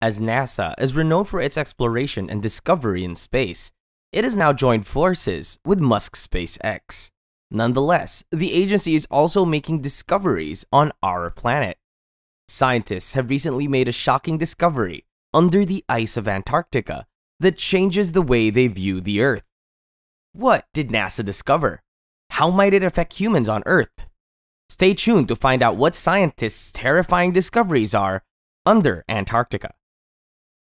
As NASA is renowned for its exploration and discovery in space, it has now joined forces with Musk's SpaceX. Nonetheless, the agency is also making discoveries on our planet. Scientists have recently made a shocking discovery under the ice of Antarctica that changes the way they view the Earth. What did NASA discover? How might it affect humans on Earth? Stay tuned to find out what scientists' terrifying discoveries are under Antarctica.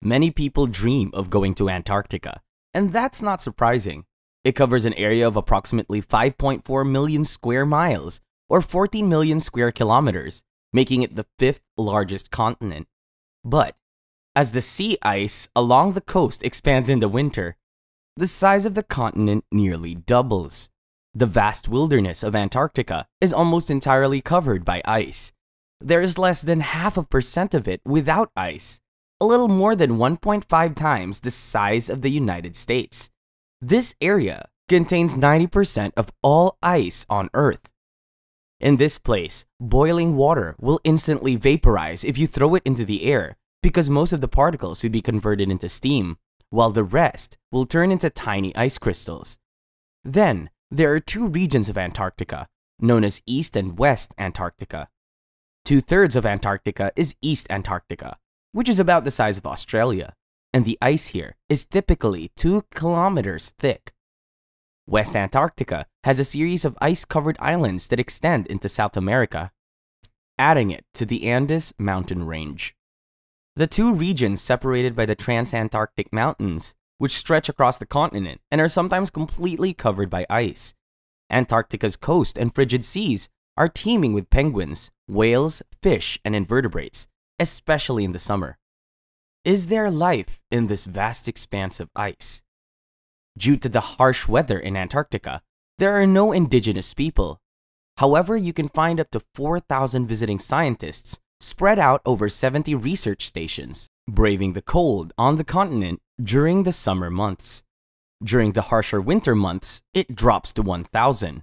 Many people dream of going to Antarctica, and that's not surprising. It covers an area of approximately 5.4 million square miles, or 14 million square kilometers, making it the fifth largest continent. But as the sea ice along the coast expands in the winter, the size of the continent nearly doubles. The vast wilderness of Antarctica is almost entirely covered by ice. There is less than 0.5% of it without ice, a little more than 1.5 times the size of the United States. This area contains 90% of all ice on Earth. In this place, boiling water will instantly vaporize if you throw it into the air because most of the particles would be converted into steam, while the rest will turn into tiny ice crystals. Then, there are two regions of Antarctica, known as East and West Antarctica. 2/3 of Antarctica is East Antarctica, which is about the size of Australia, and the ice here is typically 2 kilometers thick. West Antarctica has a series of ice-covered islands that extend into South America, adding it to the Andes mountain range. The two regions separated by the Transantarctic Mountains, which stretch across the continent and are sometimes completely covered by ice. Antarctica's coast and frigid seas are teeming with penguins, whales, fish, and invertebrates, especially in the summer. Is there life in this vast expanse of ice? Due to the harsh weather in Antarctica, there are no indigenous people. However, you can find up to 4,000 visiting scientists spread out over 70 research stations, braving the cold on the continent during the summer months. During the harsher winter months, it drops to 1,000.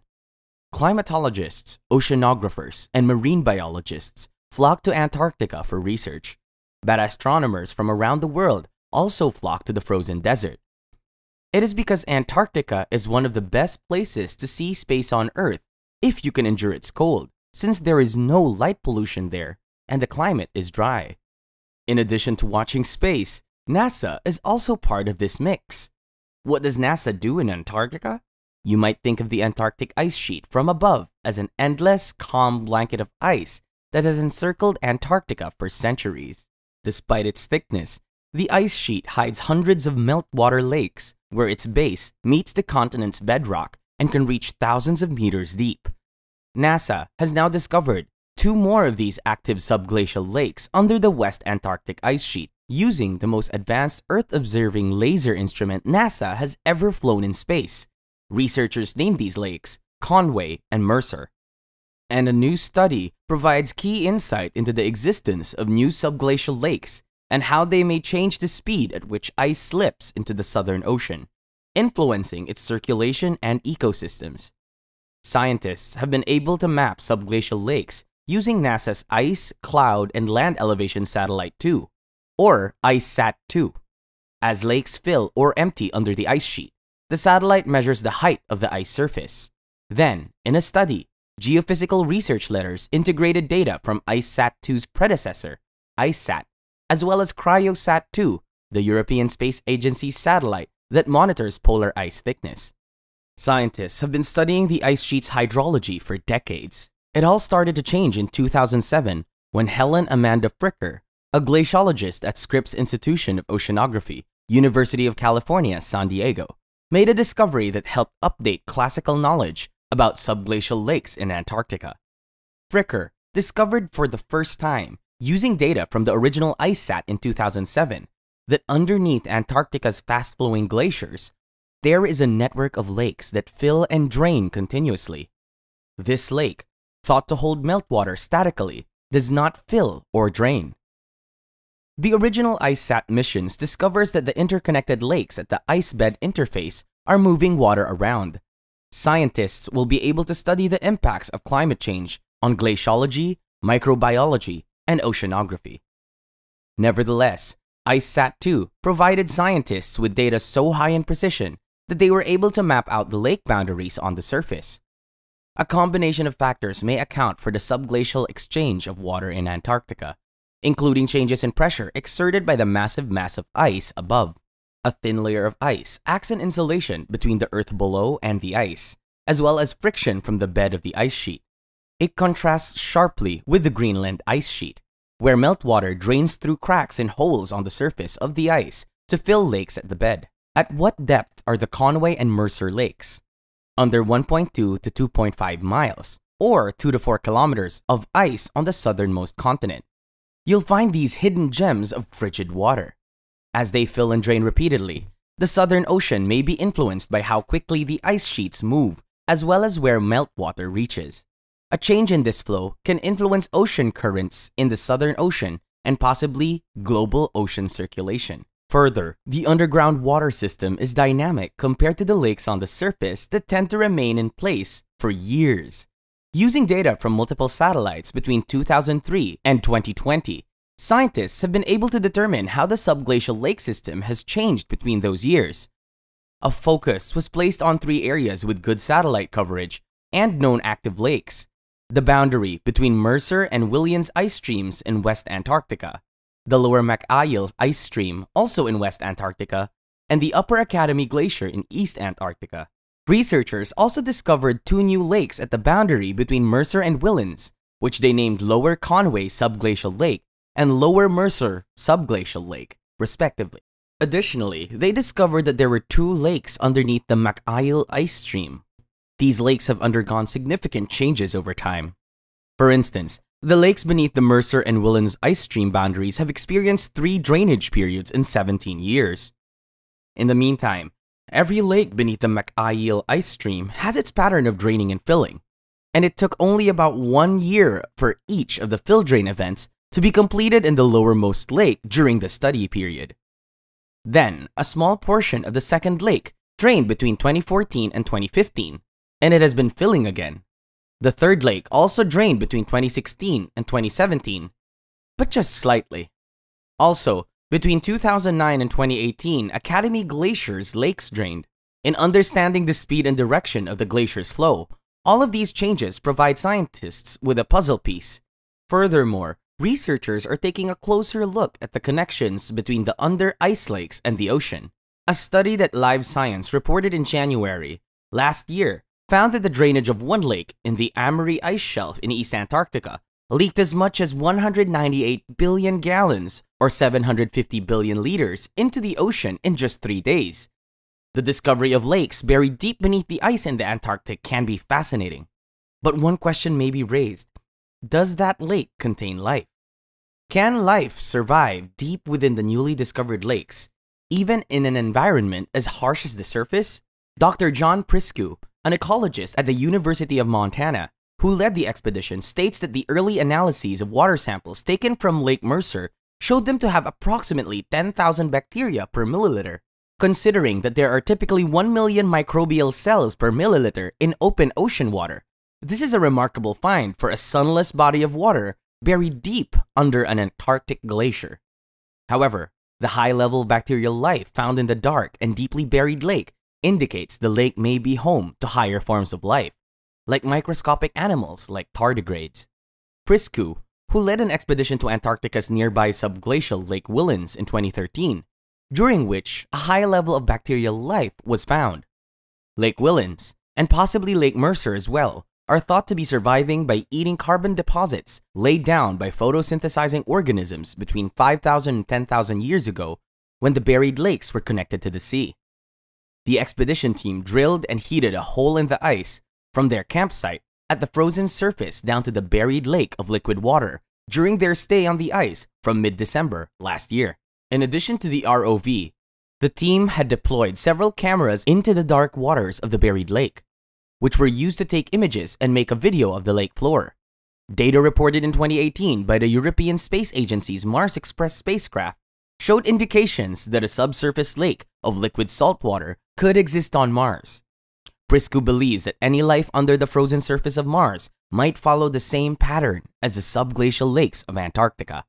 Climatologists, oceanographers, and marine biologists flock to Antarctica for research, but astronomers from around the world also flock to the frozen desert. It is because Antarctica is one of the best places to see space on Earth if you can endure its cold, since there is no light pollution there and the climate is dry. In addition to watching space, NASA is also part of this mix. What does NASA do in Antarctica? You might think of the Antarctic ice sheet from above as an endless, calm blanket of ice that has encircled Antarctica for centuries. Despite its thickness, the ice sheet hides hundreds of meltwater lakes where its base meets the continent's bedrock and can reach thousands of meters deep. NASA has now discovered 2 more of these active subglacial lakes under the West Antarctic ice sheet using the most advanced Earth-observing laser instrument NASA has ever flown in space. Researchers named these lakes CONWAY and MERCER. And a new study provides key insight into the existence of new subglacial lakes and how they may change the speed at which ice slips into the Southern Ocean, influencing its circulation and ecosystems. Scientists have been able to map subglacial lakes using NASA's Ice, Cloud, and Land Elevation Satellite 2, or ICESat-2. As lakes fill or empty under the ice sheet, the satellite measures the height of the ice surface. Then, in a study, geophysical research letters integrated data from ICESat-2's predecessor, ICESat, as well as CryoSat-2, the European Space Agency's satellite that monitors polar ice thickness. Scientists have been studying the ice sheet's hydrology for decades. It all started to change in 2007 when Helen Amanda Fricker, a glaciologist at Scripps Institution of Oceanography, University of California, San Diego, made a discovery that helped update classical knowledge about subglacial lakes in Antarctica. Fricker discovered for the first time, using data from the original ICESat in 2007, that underneath Antarctica's fast-flowing glaciers, there is a network of lakes that fill and drain continuously. This lake, thought to hold meltwater statically, does not fill or drain. The original ICESat missions discovers that the interconnected lakes at the ice bed interface are moving water around. Scientists will be able to study the impacts of climate change on glaciology, microbiology, and oceanography. Nevertheless, ICESat-2 provided scientists with data so high in precision that they were able to map out the lake boundaries on the surface. A combination of factors may account for the subglacial exchange of water in Antarctica, including changes in pressure exerted by the massive mass of ice above. A thin layer of ice acts as insulation between the earth below and the ice, as well as friction from the bed of the ice sheet. It contrasts sharply with the Greenland ice sheet, where meltwater drains through cracks and holes on the surface of the ice to fill lakes at the bed. At what depth are the Conway and Mercer lakes? Under 1.2 to 2.5 miles, or 2 to 4 kilometers of ice on the southernmost continent. You'll find these hidden gems of frigid water. As they fill and drain repeatedly, the Southern Ocean may be influenced by how quickly the ice sheets move, as well as where meltwater reaches. A change in this flow can influence ocean currents in the Southern Ocean and possibly global ocean circulation. Further, the underground water system is dynamic compared to the lakes on the surface that tend to remain in place for years. Using data from multiple satellites between 2003 and 2020, scientists have been able to determine how the subglacial lake system has changed between those years. A focus was placed on 3 areas with good satellite coverage and known active lakes: the boundary between Mercer and Williams ice streams in West Antarctica, the Lower McIsle ice stream also in West Antarctica, and the Upper Academy Glacier in East Antarctica. Researchers also discovered 2 new lakes at the boundary between Mercer and Williams, which they named Lower Conway Subglacial Lake and Lower Mercer Subglacial Lake, respectively. Additionally, they discovered that there were 2 lakes underneath the McIsle ice stream. These lakes have undergone significant changes over time. For instance, the lakes beneath the Mercer and Williams ice stream boundaries have experienced 3 drainage periods in 17 years. In the meantime, every lake beneath the McIsle ice stream has its pattern of draining and filling, and it took only about 1 year for each of the fill drain events to be completed in the lowermost lake during the study period. Then, a small portion of the second lake drained between 2014 and 2015, and it has been filling again. The third lake also drained between 2016 and 2017, but just slightly. Also, between 2009 and 2018, Academy Glacier's lakes drained. In understanding the speed and direction of the glacier's flow, all of these changes provide scientists with a puzzle piece. Furthermore, researchers are taking a closer look at the connections between the under-ice lakes and the ocean. A study that Live Science reported in January last year found that the drainage of one lake in the Amory Ice Shelf in East Antarctica leaked as much as 198 billion gallons, or 750 billion liters, into the ocean in just 3 days. The discovery of lakes buried deep beneath the ice in the Antarctic can be fascinating. But one question may be raised: does that lake contain life? Can life survive deep within the newly discovered lakes, even in an environment as harsh as the surface? Dr. John Priscu, an ecologist at the University of Montana, who led the expedition, states that the early analyses of water samples taken from Lake Mercer showed them to have approximately 10,000 bacteria per milliliter. Considering that there are typically 1 million microbial cells per milliliter in open ocean water, this is a remarkable find for a sunless body of water buried deep under an Antarctic glacier. However, the high-level bacterial life found in the dark and deeply buried lake indicates the lake may be home to higher forms of life, like microscopic animals like tardigrades. Priscu, who led an expedition to Antarctica's nearby subglacial Lake Williams in 2013, during which a high level of bacterial life was found. Lake Williams, and possibly Lake Mercer as well, are thought to be surviving by eating carbon deposits laid down by photosynthesizing organisms between 5,000 and 10,000 years ago, when the buried lakes were connected to the sea. The expedition team drilled and heated a hole in the ice from their campsite at the frozen surface down to the buried lake of liquid water during their stay on the ice from mid-December last year. In addition to the ROV, the team had deployed several cameras into the dark waters of the buried lake, which were used to take images and make a video of the lake floor. Data reported in 2018 by the European Space Agency's Mars Express spacecraft showed indications that a subsurface lake of liquid salt water could exist on Mars. Priscu believes that any life under the frozen surface of Mars might follow the same pattern as the subglacial lakes of Antarctica.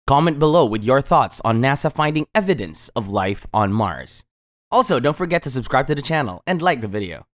Comment below with your thoughts on NASA finding evidence of life on Mars. Also, don't forget to subscribe to the channel and like the video.